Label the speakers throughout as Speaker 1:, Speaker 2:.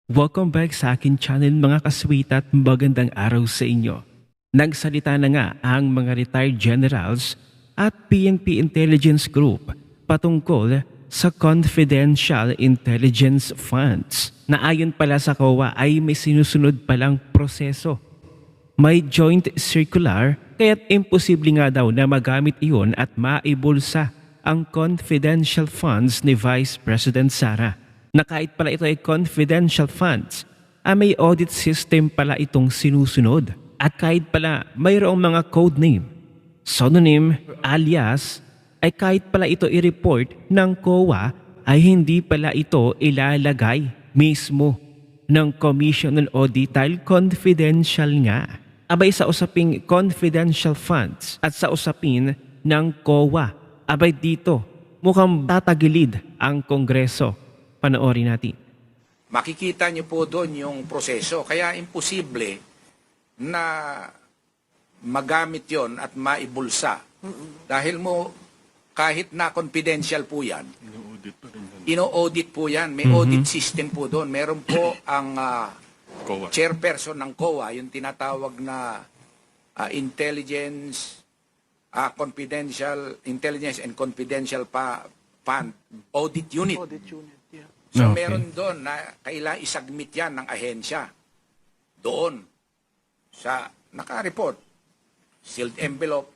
Speaker 1: Welcome back sa akin channel mga kasweet at magandang araw sa inyo. Nagsalita na nga ang mga retired generals at PNP Intelligence Group patungkol sa confidential intelligence funds na ayon pala sa COA ay may sinusunod palang proseso. May joint circular kaya't imposible nga daw na magamit iyon at maibulsa ang confidential funds ni Vice President Sara. Na kahit pala ito ay confidential funds, may audit system pala itong sinusunod. At kahit pala mayroong mga code name, pseudonym, alias, ay kahit pala ito i-report ng COA ay hindi pala ito ilalagay mismo ng Commission on Audit dahil confidential nga. Abay sa usaping confidential funds at sa usapin ng COA, abay dito mukhang tatagilid ang Kongreso. Panoorin natin.
Speaker 2: Makikita niyo po doon yung proseso. Kaya imposible na magamit yon at maibulsa. Dahil mo, kahit na confidential po yan, ino-audit po yan. May audit system po doon. Meron po ang
Speaker 3: COA.
Speaker 2: chairperson ng COA, yung tinatawag na Intelligence and Confidential Fund Audit Unit.
Speaker 4: Audit unit, yeah.
Speaker 2: So
Speaker 1: Okay.
Speaker 2: meron doon na kailangan isubmit yan ng ahensya. Doon. Sa naka-report. Sealed envelope.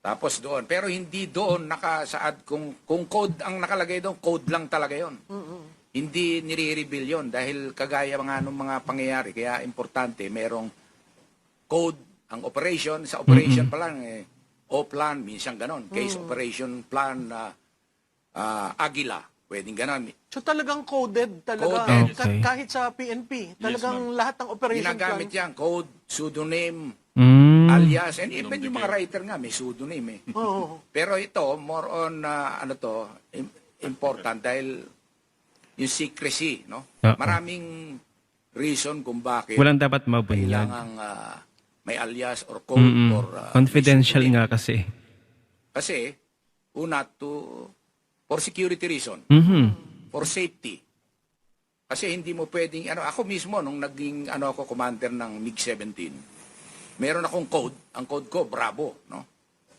Speaker 2: Tapos doon. Pero hindi doon nakasaad kung code ang nakalagay doon, code lang talaga yon. Hindi nire-reveal yon dahil kagaya mga anong mga pangyayari. Kaya importante, merong code ang operation. Sa operation pa lang, O-plan, minsan ganon. Case operation plan Agila. Pwedeng ganon.
Speaker 4: So talagang coded talaga.
Speaker 1: Coded. Okay.
Speaker 4: Kahit sa PNP, talagang lahat ng operation
Speaker 2: Ginagamit
Speaker 4: plan.
Speaker 2: yan. Code, pseudonym, alias, and even yung mga writer nga, may pseudonym eh.
Speaker 4: Oo.
Speaker 2: Pero ito, more on, important dahil yung secrecy, no?
Speaker 1: Oo.
Speaker 2: Maraming reason kung bakit
Speaker 1: Walang dapat mabunyag.
Speaker 2: kailangang may alias or code or
Speaker 1: Confidential
Speaker 2: may pseudonym.
Speaker 1: nga kasi.
Speaker 2: Kasi, una, for security reason, for safety. Kasi hindi mo pwedeng, ako mismo, nung naging, ako, commander ng MiG-17, meron akong code, ang code ko, Bravo, no?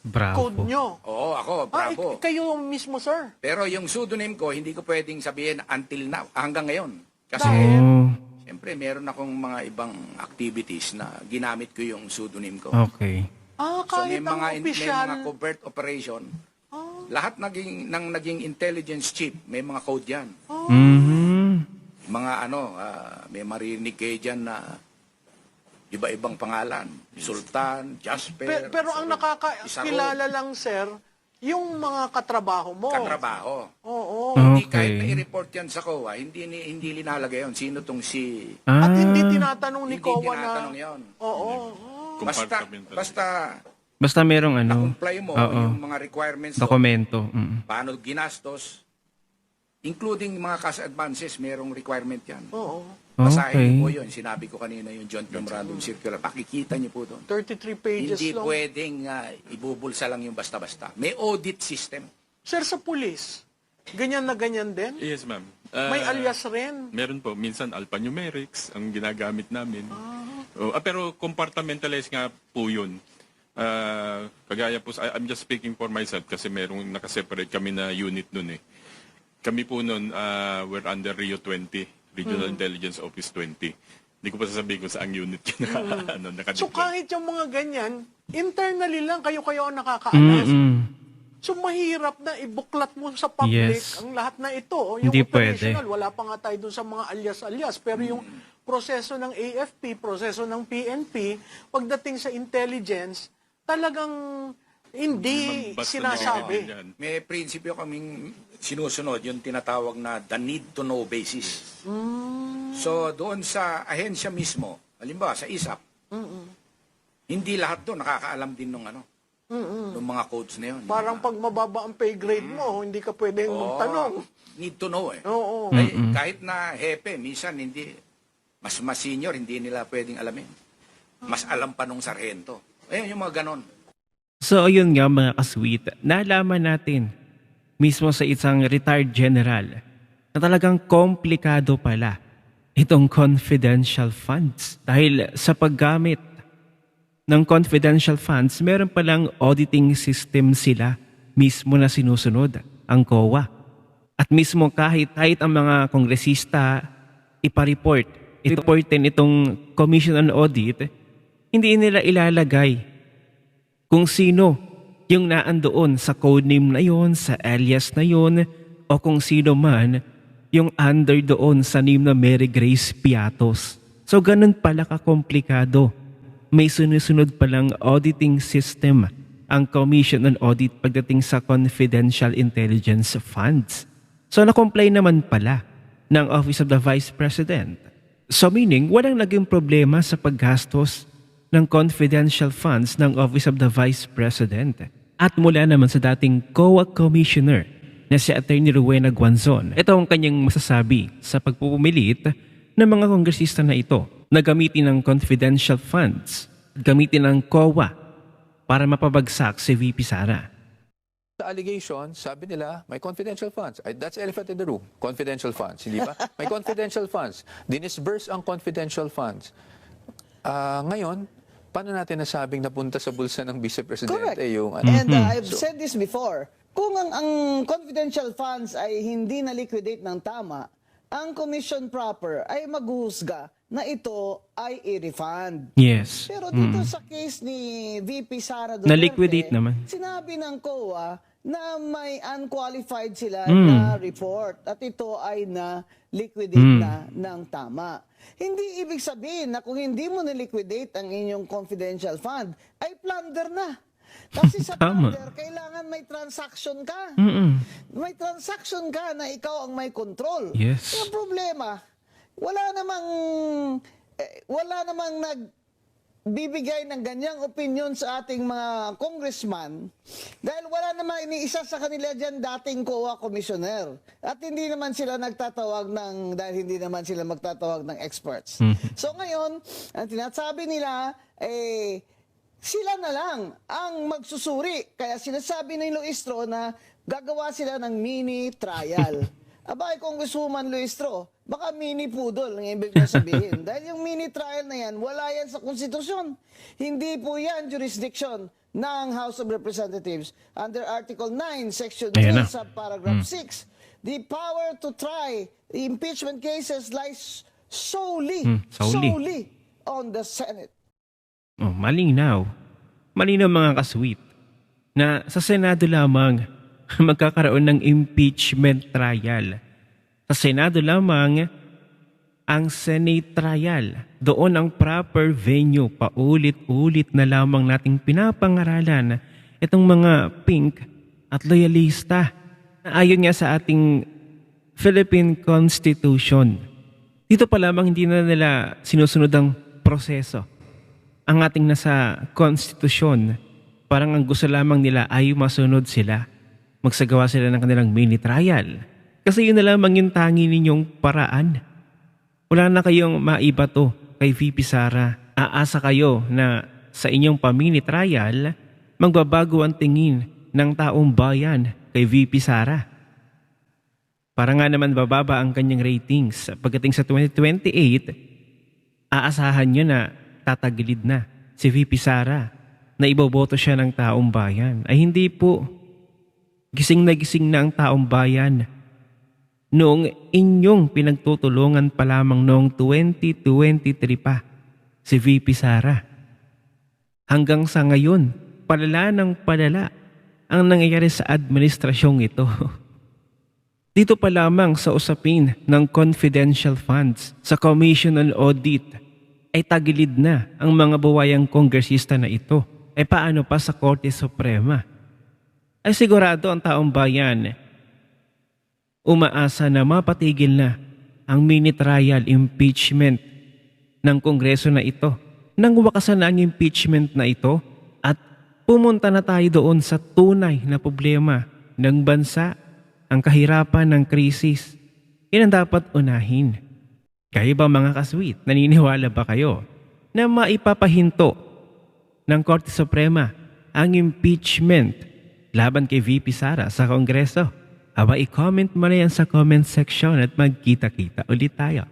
Speaker 1: Bravo.
Speaker 4: Code nyo.
Speaker 2: Oo, ako, Bravo.
Speaker 4: Kayo mismo, sir.
Speaker 2: Pero yung pseudonym ko, hindi ko pwedeng sabihin until now, hanggang ngayon. Kasi,
Speaker 1: Oh,
Speaker 2: siyempre, meron akong mga ibang activities na ginamit ko yung pseudonym ko.
Speaker 1: okay.
Speaker 2: So,
Speaker 4: Kahit
Speaker 2: may mga,
Speaker 4: ang official.
Speaker 2: may mga covert operation. Lahat naging intelligence chief, may mga code yan. Mga may marinig kayo dyan na iba-ibang pangalan. Sultan, Jasper.
Speaker 4: Pero ang
Speaker 2: Isaro.
Speaker 4: nakakakilala lang, sir, yung mga katrabaho mo.
Speaker 2: Katrabaho.
Speaker 4: Oo.
Speaker 2: Hindi
Speaker 1: Okay.
Speaker 2: kahit na-report yan sa COA, hindi linalagay yun. Sino tong si...
Speaker 4: At hindi tinatanong ni
Speaker 2: Hindi
Speaker 4: COA na...
Speaker 2: tinatanong yun.
Speaker 4: Oo.
Speaker 3: Compartmental.
Speaker 2: Basta
Speaker 1: Basta merong
Speaker 2: na-comply mo
Speaker 1: oo,
Speaker 2: yung mga requirements doon,
Speaker 1: dokumento.
Speaker 2: paano ginastos, including mga cash advances, merong requirement yan.
Speaker 4: Oo.
Speaker 2: Basahin niyo po
Speaker 1: Okay.
Speaker 2: yun. Sinabi ko kanina yung Joint Memorandum Circular. Pakikita niyo po doon.
Speaker 4: 33 pages
Speaker 2: Hindi
Speaker 4: long.
Speaker 2: pwedeng ibubulsa lang yung basta-basta. May audit system.
Speaker 4: Sir, sa pulis, ganyan na ganyan din?
Speaker 3: Yes, ma'am.
Speaker 4: May alias rin.
Speaker 3: Meron po. Minsan alphanumerics ang ginagamit namin. Pero compartmentalized nga po yun. Kagaya po, I'm just speaking for myself kasi merong nakaseparate kami na unit nun eh. Kami po nun, we're under Rio 20, Regional Intelligence Office 20. Hindi ko pa sasabihin kung saang unit yun nakadeploy.
Speaker 4: So kahit yung mga ganyan, internally lang kayo-kayo ang nakakaalas. So mahirap na ibuklat mo sa public
Speaker 1: Yes.
Speaker 4: ang lahat na ito. Yung
Speaker 1: Hindi
Speaker 4: operational,
Speaker 1: pwede.
Speaker 4: wala pa nga tayo dun sa mga alias-alias. Pero yung proseso ng AFP, proseso ng PNP, pagdating sa intelligence, talagang hindi
Speaker 3: Basta
Speaker 4: sinasabi.
Speaker 3: yan.
Speaker 2: May prinsipyo kaming sinusunod, yung tinatawag na the need to know basis. So doon sa ahensya mismo, halimbawa sa ISAP, hindi lahat doon nakakaalam din nung nung mga codes na yun.
Speaker 4: Parang pag mababa ang pay grade mo, hindi ka pwedeng magtanong.
Speaker 2: Need to know eh.
Speaker 4: Oo.
Speaker 2: Kahit na hepe, minsan hindi, mas senior, hindi nila pwedeng alamin. Mas alam pa nung sarhento. Ayun, yung mga ganon.
Speaker 1: So ayun nga mga kasweet, nalaman natin mismo sa isang retired general na talagang komplikado pala itong confidential funds. Dahil sa paggamit ng confidential funds, meron palang auditing system sila mismo na sinusunod, ang COA. At mismo kahit ang mga kongresista ipareport, reportin itong Commission on Audit, hindi nila ilalagay kung sino yung naandoon sa codename na yon, sa alias na yon, o kung sino man yung under doon sa name na Mary Grace Piatos. So ganun pala kakomplikado. May sunod-sunod palang auditing system ang Commission on Audit pagdating sa confidential intelligence funds. So na-comply naman pala ng Office of the Vice President. So meaning, walang naging problema sa paggastos ng confidential funds ng Office of the Vice President. At mula naman sa dating COA Commissioner na si Atty. Rowena Guanzon, ito ang kanyang masasabi sa pagpupumilit ng mga kongresista na ito na gamitin ng confidential funds, gamitin ng COA para mapabagsak si VP Sara.
Speaker 5: Sa allegation, sabi nila, may confidential funds. That's elephant in the room. Confidential funds, hindi ba? May confidential funds. Dinisburse ang confidential funds. Ngayon, paano natin nasabing napunta sa bulsa ng Vice Presidente
Speaker 6: Correct.
Speaker 5: yung
Speaker 6: And I've said this before, kung ang confidential funds ay hindi na-liquidate ng tama, ang commission proper ay maghuhusga na ito ay i-refund.
Speaker 1: Yes.
Speaker 6: Pero dito sa case ni VP Sara Duterte,
Speaker 1: Na-liquidate naman.
Speaker 6: sinabi ng COA na may unqualified sila na report at ito ay na-liquidate na ng tama. Hindi ibig sabihin na kung hindi mo na-liquidate ang inyong confidential fund, ay plunder na. Kasi sa
Speaker 1: Tama.
Speaker 6: plunder, kailangan may transaction ka.
Speaker 1: Mm-mm.
Speaker 6: May transaction ka na ikaw ang may control.
Speaker 1: Yes.
Speaker 6: Yung problema, wala namang nagbibigay ng ganyang opinion sa ating mga congressman dahil wala namang iniisa sa kanila dyan dating COA commissioner. At hindi naman sila magtatawag ng experts. So ngayon, ang tinasabi nila, sila na lang ang magsusuri. Kaya sinasabi ni Luistro na gagawa sila ng mini trial. Abay, Congresswoman Luistro, baka mini poodle ang ibig na sabihin. Dahil yung mini trial na yan, wala yan sa konstitusyon. Hindi po yan jurisdiction ng House of Representatives. Under Article 9, Section
Speaker 1: Ayan
Speaker 6: 3,
Speaker 1: na.
Speaker 6: Subparagraph 6, the power to try impeachment cases lies solely on the Senate.
Speaker 1: Oh, malinaw. Malinaw mga kasweet na sa Senado lamang magkakaroon ng impeachment trial. Sa Senado lamang ang Senate trial. Doon ang proper venue. Paulit-ulit na lamang nating pinapangaralan itong mga pink at loyalista na ayon nga sa ating Philippine Constitution. Dito pa lamang hindi na nila sinusunod ang proseso. Ang ating nasa konstitusyon, parang ang gusto lamang nila ay masunod sila. Magsagawa sila ng kanilang mini trial. Kasi yun na lamang yung tangi ninyong paraan. Wala na kayong maibato kay VP Sara. Aasa kayo na sa inyong pa-mini trial, magbabago ang tingin ng taong bayan kay VP Sara. Para nga naman bababa ang kanyang ratings. Pagdating sa 2028, aasahan nyo na tatagilid na si VP Sara na iboboto siya ng taong bayan. Ay hindi po. Gising na ang taong bayan noong inyong pinagtutulungan pa lamang noong 2023 pa si VP Sara. Hanggang sa ngayon, palala ng palala ang nangyayari sa administrasyong ito. Dito pa lamang sa usapin ng confidential funds sa Commission on Audit ay tagilid na ang mga buwayang kongresista na ito. Ay paano pa sa Korte Suprema? Ay sigurado ang taong bayan umaasa na mapatigil na ang mini trial impeachment ng Kongreso na ito. Nang wakasan na ang impeachment na ito at pumunta na tayo doon sa tunay na problema ng bansa, ang kahirapan ng krisis. Yan ang dapat unahin. Kayo ba mga kasweet, naniniwala ba kayo na maipapahinto ng Korte Suprema ang impeachment laban kay VP Sara sa Kongreso? Aba, i-comment mo na yan sa comment section at magkita-kita ulit tayo.